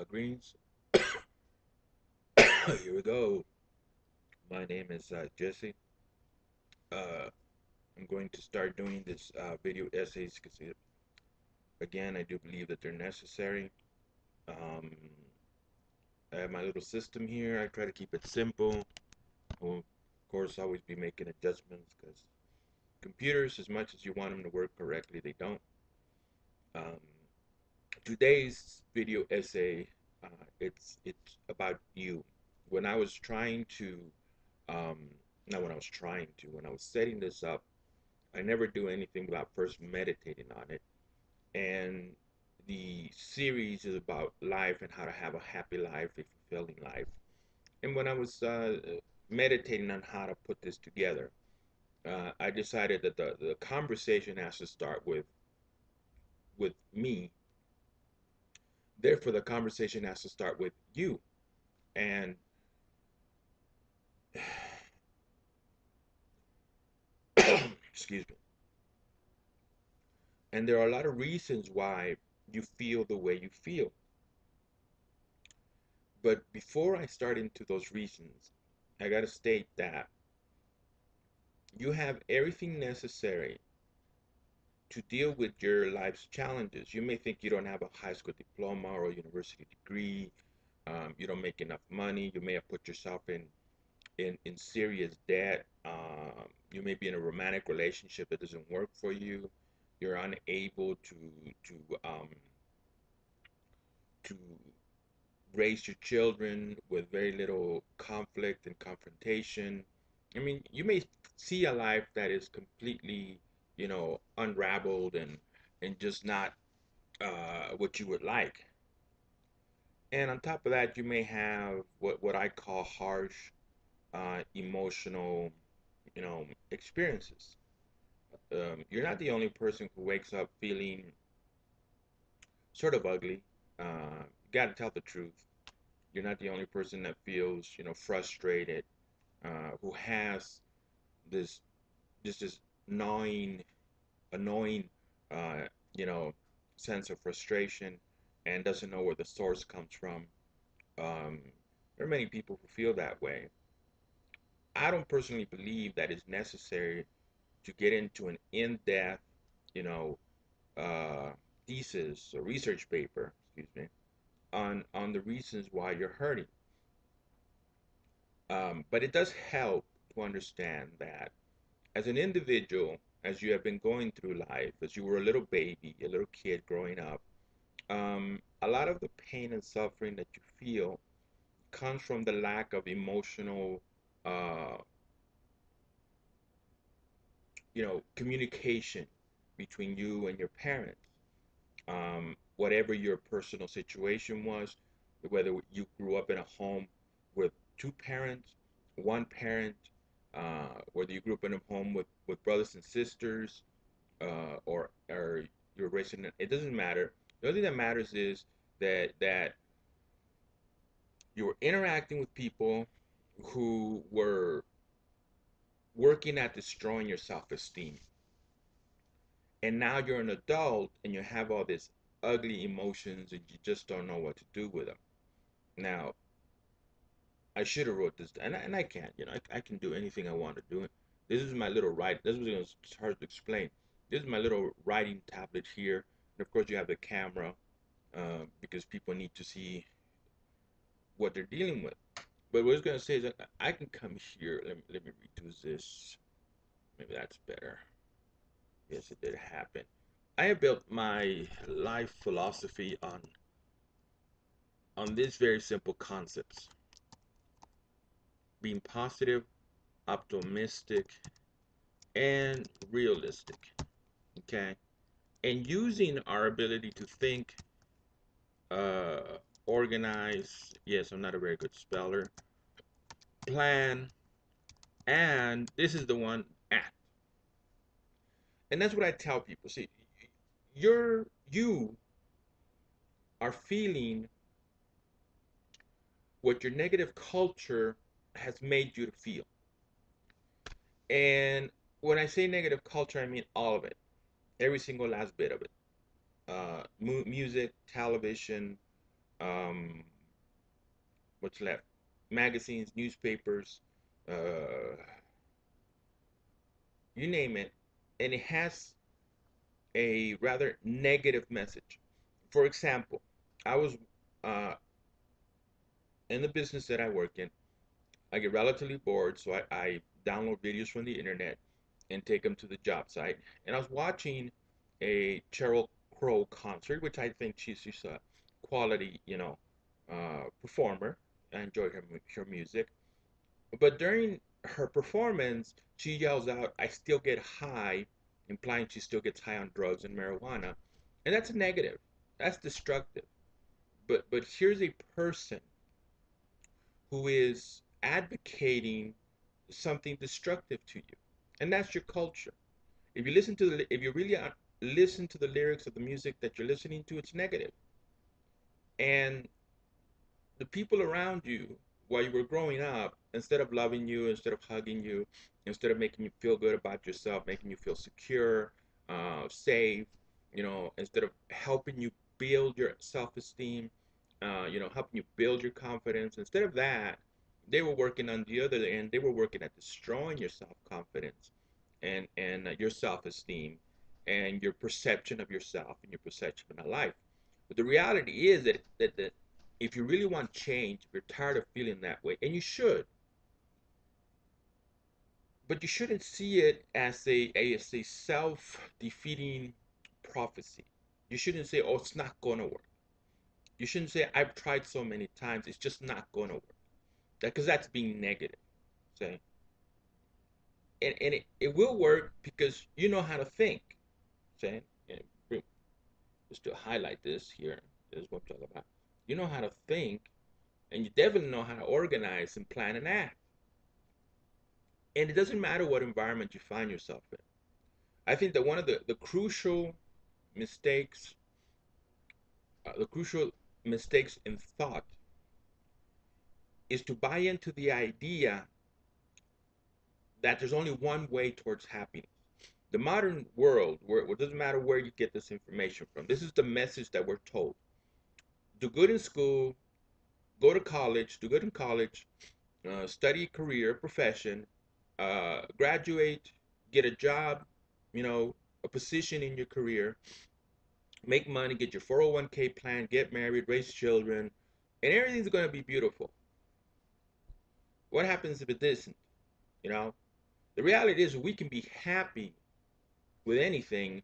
Greens. Here we go. My name is Jesse. Uh, I'm going to start doing this video essays because, again, I do believe that they're necessary. Um, I have my little system here. I try to keep it simple. I will, of course, always be making adjustments because computers, as much as you want them to work correctly, they don't. Um, Today's video essay, it's about you. When I was trying to um, not when I was trying to, when I was setting this up, I never do anything without first meditating on it. And the series is about life and how to have a happy life, a fulfilling life. And when I was meditating on how to put this together, I decided that the conversation has to start with me. Therefore, the conversation has to start with you. And excuse me. And there are a lot of reasons why you feel the way you feel. But before I start into those reasons, I got to state that you have everything necessary to deal with your life's challenges. You may think you don't have a high school diploma or a university degree. You don't make enough money. You may have put yourself in serious debt. You may be in a romantic relationship that doesn't work for you. You're unable to um, to raise your children with very little conflict and confrontation. I mean, you may see a life that is completely, unraveled and just not what you would like. And on top of that, you may have what I call harsh emotional, experiences. You're not the only person who wakes up feeling sort of ugly. You got to tell the truth. You're not the only person that feels, frustrated, who has this this gnawing, annoying, uh, you know, sense of frustration and doesn't know where the source comes from. Um, there are many people who feel that way. I don't personally believe that it's necessary to get into an in-depth, you know, uh, thesis or research paper, excuse me, on the reasons why you're hurting. But it does help to understand that as an individual, as you have been going through life, as you were a little baby, a little kid growing up, a lot of the pain and suffering that you feel comes from the lack of emotional, uh, communication between you and your parents. Whatever your personal situation was, whether you grew up in a home with two parents, one parent, whether you grew up in a home with brothers and sisters, or you're raised in it doesn't matter. The only thing that matters is that you were interacting with people who were working at destroying your self-esteem. And now you're an adult and you have all these ugly emotions and you just don't know what to do with them. Now, I should have wrote this, and I can't. I can do anything I want to do. This is my little write. This was hard to explain. This is my little writing tablet here, and of course you have the camera because people need to see what they're dealing with. But what I was gonna say is that I can come here. Let me redo this. Maybe that's better. Yes, it did happen. I have built my life philosophy on these very simple concepts: being positive, optimistic, and realistic. Okay, and using our ability to think, uh, organize. Yes, I'm not a very good speller. Plan, and this is the one, act. And that's what I tell people. See, you are feeling what your negative culture has made you to feel. And when I say negative culture, I mean all of it, every single last bit of it. Music, television, um, what's left? Magazines, newspapers, uh, you name it, and it has a rather negative message. For example, I was uh, in the business that I work in. I get relatively bored, so I download videos from the internet and take them to the job site. And I was watching a Cheryl Crow concert, which I think she's a quality, performer. I enjoy her music. But during her performance, she yells out, "I still get high," implying she still gets high on drugs and marijuana. And that's a negative. That's destructive. But here's a person who is advocating something destructive to you, and that's your culture. If you really listen to the lyrics of the music that you're listening to, it's negative. And the people around you, while you were growing up, instead of loving you, instead of hugging you, instead of making you feel good about yourself, making you feel secure, safe, instead of helping you build your self-esteem, helping you build your confidence, instead of that, they were working on the other end. They were working at destroying your self-confidence and your self-esteem and your perception of yourself and your perception of life. But the reality is that if you really want change, if you're tired of feeling that way, and you should, but you shouldn't see it as a self-defeating prophecy. You shouldn't say, "Oh, it's not gonna work." You shouldn't say, "I've tried so many times, it's just not gonna work." Because that's being negative. Say, and it will work because you know how to think. Say, and just to highlight this here, this is what I'm talking about. You know how to think, and you definitely know how to organize and plan and act. And it doesn't matter what environment you find yourself in. I think that one of the mistakes, crucial mistakes in thought is to buy into the idea that there's only one way towards happiness. The modern world, where it doesn't matter where you get this information from, this is the message that we're told. Do good in school, go to college, do good in college, study a career, profession, graduate, get a job, a position in your career, make money, get your 401k plan, get married, raise children, and everything's going to be beautiful. What happens if it isn't? You know, the reality is we can be happy with anything,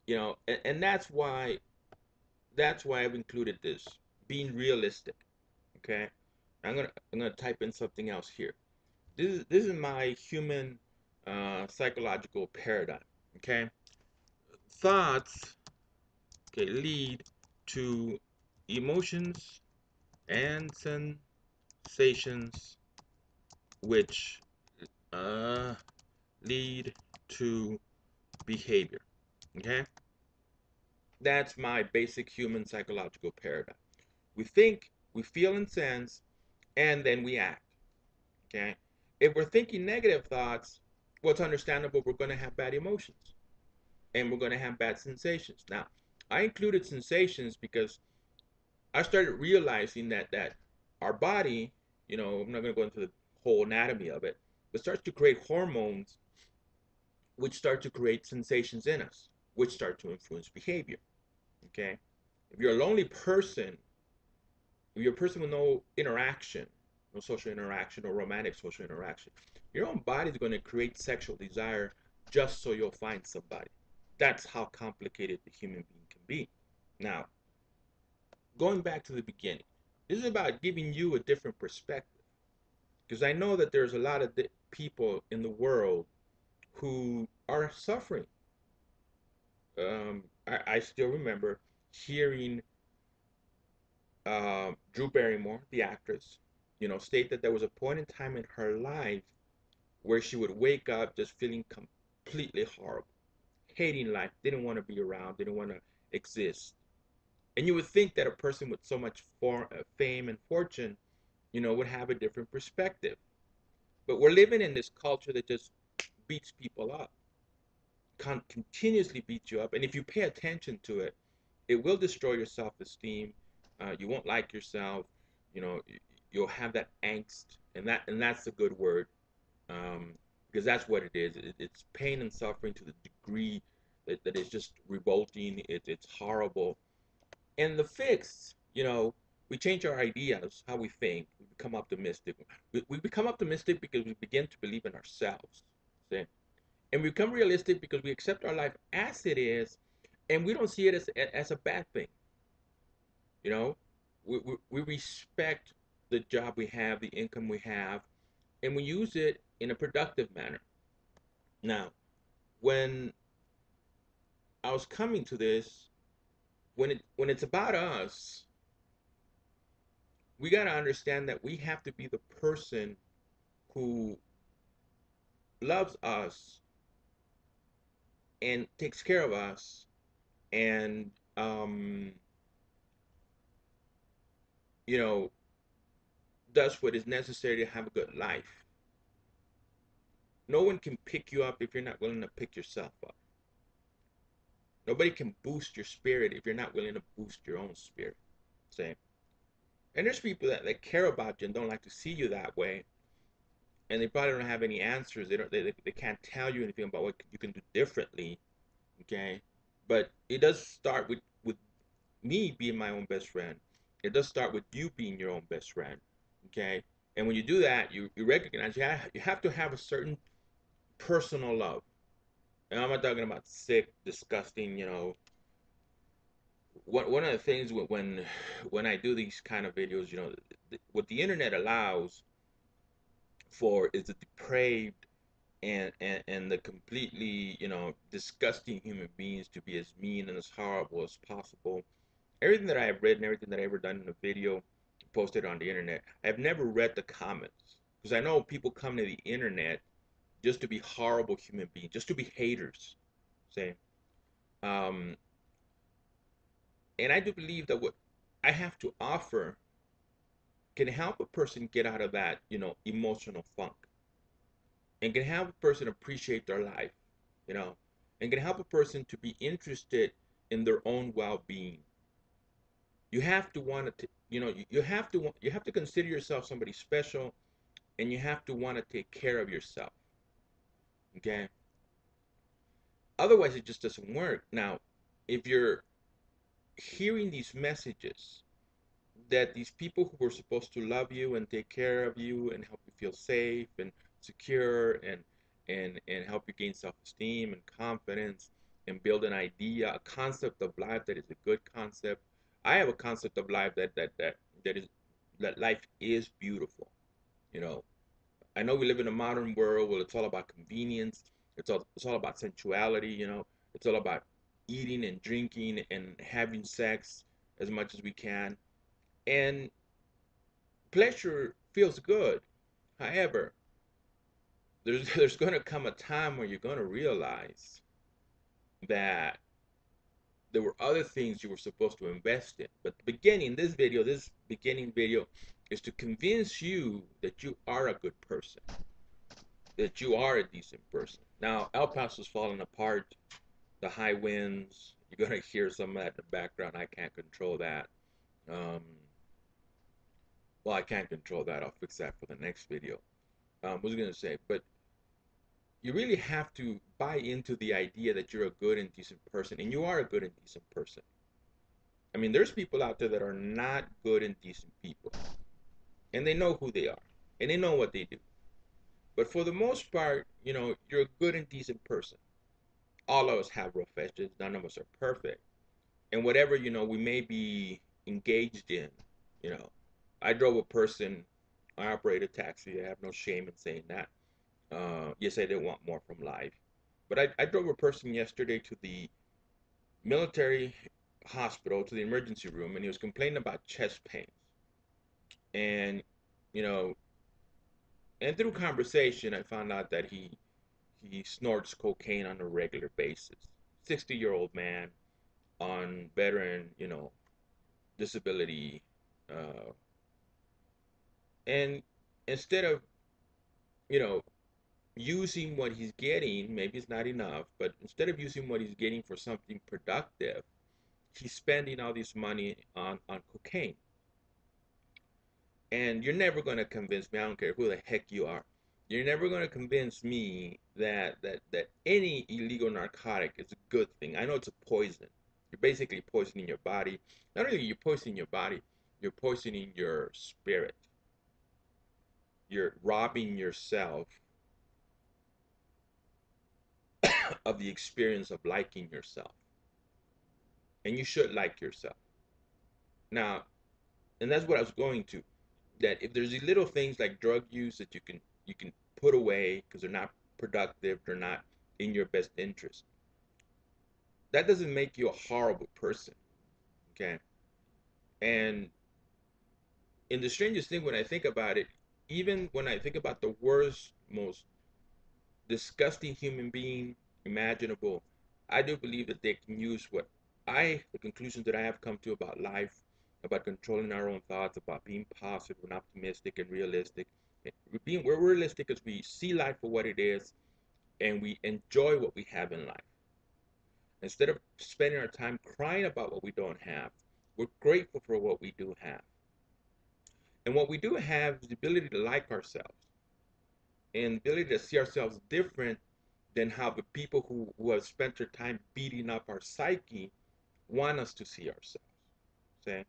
and that's why I've included this, being realistic. Okay, I'm gonna type in something else here. This is my human psychological paradigm. Okay, thoughts, okay, lead to emotions and sensations, which uh, lead to behavior. Okay, that's my basic human psychological paradigm. We think, we feel and sense, and then we act. Okay, if we're thinking negative thoughts, well, it's understandable. We're going to have bad emotions and we're going to have bad sensations. Now, I included sensations because I started realizing that our body, I'm not going to go into the whole anatomy of it, but starts to create hormones which start to create sensations in us, which start to influence behavior. Okay, if you're a lonely person, if you're a person with no interaction, no social interaction or romantic social interaction, your own body is going to create sexual desire just so you'll find somebody. That's how complicated the human being can be. Now, going back to the beginning, this is about giving you a different perspective. Because I know that there's a lot of people in the world who are suffering. I still remember hearing Drew Barrymore, the actress, state that there was a point in time in her life where she would wake up just feeling completely horrible, hating life, didn't want to be around, didn't want to exist. And you would think that a person with so much fame and fortune, would have a different perspective. But we're living in this culture that just beats people up, continuously beats you up. And if you pay attention to it, it will destroy your self esteem. You won't like yourself. You know, you'll have that angst, and that's a good word, um, because that's what it is. It's pain and suffering to the degree that it's just revolting. It's horrible. And the fix, we change our ideas, how we think. We become optimistic. We become optimistic because we begin to believe in ourselves. See? And we become realistic because we accept our life as it is, and we don't see it as a bad thing. You know, we respect the job we have, the income we have, and we use it in a productive manner. Now, when I was coming to this, when it's about us, we got to understand that we have to be the person who loves us and takes care of us and you know does what is necessary to have a good life. No one can pick you up if you're not willing to pick yourself up. Nobody can boost your spirit if you're not willing to boost your own spirit. Same. And there's people that care about you and don't like to see you that way, and they probably don't have any answers. They can't tell you anything about what you can do differently. Okay, but it does start with me being my own best friend. It does start with you being your own best friend. Okay, and when you do that, you recognize you have to have a certain personal love. And I'm not talking about sick, disgusting. One of the things when I do these kind of videos, what the internet allows for is the depraved and the completely disgusting human beings to be as mean and as horrible as possible. Everything that I have read and everything that I ever done in a video posted on the internet, I've never read the comments because I know people come to the internet just to be horrible human beings, just to be haters. Say, um, and I do believe that what I have to offer can help a person get out of that, emotional funk, and can help a person appreciate their life, you know, and can help a person to be interested in their own well-being. You have to want to, you have to consider yourself somebody special, and you have to want to take care of yourself. Okay. Otherwise, it just doesn't work. Now, if you're hearing these messages that these people who were supposed to love you and take care of you and help you feel safe and secure and help you gain self-esteem and confidence and build an idea, a concept of life that is a good concept. I have a concept of life that is that life is beautiful. You know, I know we live in a modern world where it's all about convenience. It's all about sensuality. It's all about eating and drinking and having sex as much as we can. And pleasure feels good. However, there's going to come a time where you're going to realize that there were other things you were supposed to invest in. But this beginning video is to convince you that you are a good person, that you are a decent person. Now, El Paso's falling apart, the high winds, you're going to hear some of that in the background. I can't control that. Um, well, I can't control that. I'll fix that for the next video. What was I going to say? But you really have to buy into the idea that you're a good and decent person, and you are a good and decent person. I mean, there's people out there that are not good and decent people, and they know who they are, and they know what they do. But for the most part, you're a good and decent person. All of us have rough edges. None of us are perfect, and whatever we may be engaged in, you know, I drove a person. I operate a taxi. I have no shame in saying that. Yes, I did want more from life. But I drove a person yesterday to the military hospital, to the emergency room, and he was complaining about chest pains. And, you know, and through conversation, I found out that he snorts cocaine on a regular basis. 60-year-old man on veteran, disability. Uh, and instead of, you know, using what he's getting, maybe it's not enough, but instead of using what he's getting for something productive, he's spending all this money on cocaine. And you're never going to convince me, I don't care who the heck you are, you're never going to convince me that any illegal narcotic is a good thing. I know it's a poison. You're basically poisoning your body. Not only are you poisoning your body, you're poisoning your spirit. You're robbing yourself of the experience of liking yourself. And you should like yourself. Now, and that's what I was going to. That if there's these little things like drug use that you can put away because they're not productive, they're not in your best interest. That doesn't make you a horrible person, okay? And in the strangest thing, when I think about it, even when I think about the worst, most disgusting human being imaginable, I do believe that they can use the conclusions that I have come to about life, about controlling our own thoughts, about being positive and optimistic and realistic. We're realistic as we see life for what it is and we enjoy what we have in life. Instead of spending our time crying about what we don't have, we're grateful for what we do have. And what we do have is the ability to like ourselves and the ability to see ourselves different than how the people who have spent their time beating up our psyche want us to see ourselves. See?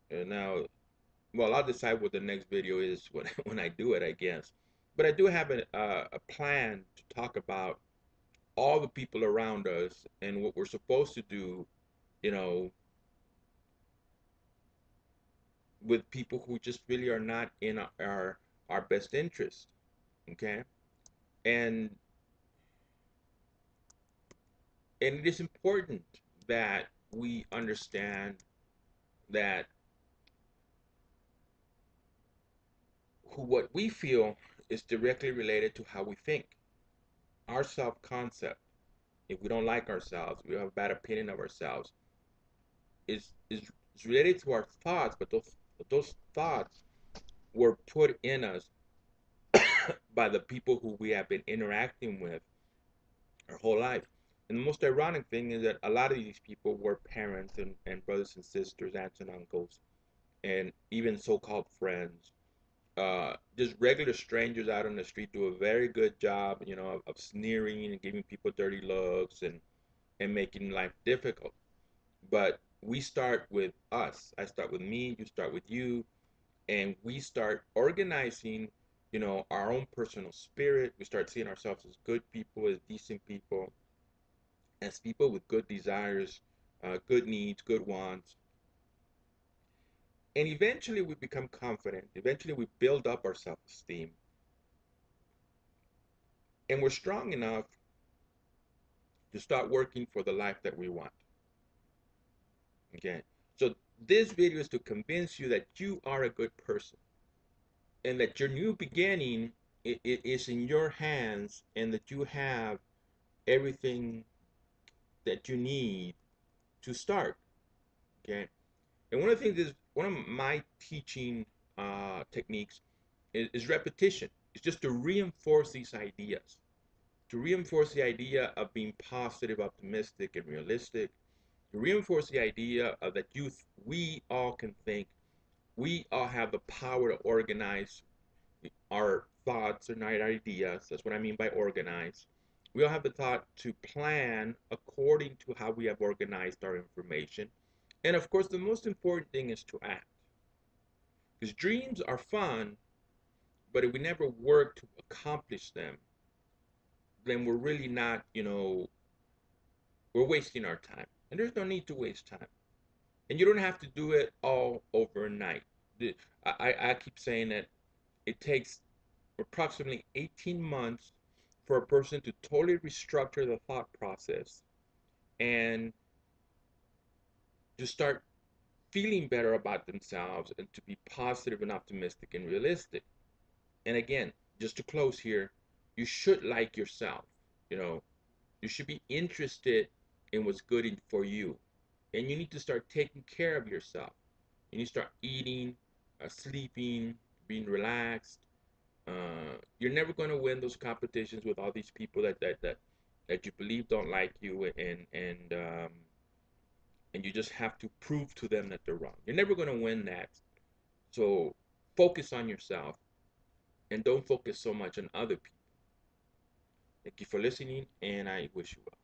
And now, well, I'll decide what the next video is when, when I do it, I guess. But I do have a plan to talk about all the people around us and what we're supposed to do, you know, with people who just really are not in our best interest. Okay, and and it is important that we understand that what we feel is directly related to how we think. Our self-concept, if we don't like ourselves, we have a bad opinion of ourselves, is related to our thoughts, but those thoughts were put in us by the people who we have been interacting with our whole life. And the most ironic thing is that a lot of these people were parents and brothers and sisters, aunts and uncles, and even so-called friends. Just regular strangers out on the street do a very good job, of sneering and giving people dirty looks and making life difficult. But we start with us. I start with me, you start with you, and we start organizing, our own personal spirit. We start seeing ourselves as good people, as decent people, as people with good desires, good needs, good wants. And eventually we become confident. Eventually we build up our self-esteem. And we're strong enough to start working for the life that we want. Okay. So this video is to convince you that you are a good person and that your new beginning it is in your hands and that you have everything that you need to start. Okay. And one of the things is one of my teaching techniques is repetition. It's just to reinforce these ideas, to reinforce the idea of being positive, optimistic, and realistic, to reinforce the idea of that we all can think, we all have the power to organize our thoughts and our ideas. That's what I mean by organize. We all have the thought to plan according to how we have organized our information. And of course, the most important thing is to act. Because dreams are fun, but if we never work to accomplish them, then we're really not, we're wasting our time. And there's no need to waste time. And you don't have to do it all overnight. I keep saying that it takes approximately 18 months for a person to totally restructure the thought process and to start feeling better about themselves and to be positive and optimistic and realistic. And again, just to close here, you should like yourself. You know, you should be interested in what's good for you. And you need to start taking care of yourself. You need to start eating, sleeping, being relaxed. You're never going to win those competitions with all these people that you believe don't like you and and you just have to prove to them that they're wrong. You're never going to win that. So focus on yourself and don't focus so much on other people. Thank you for listening, and I wish you well.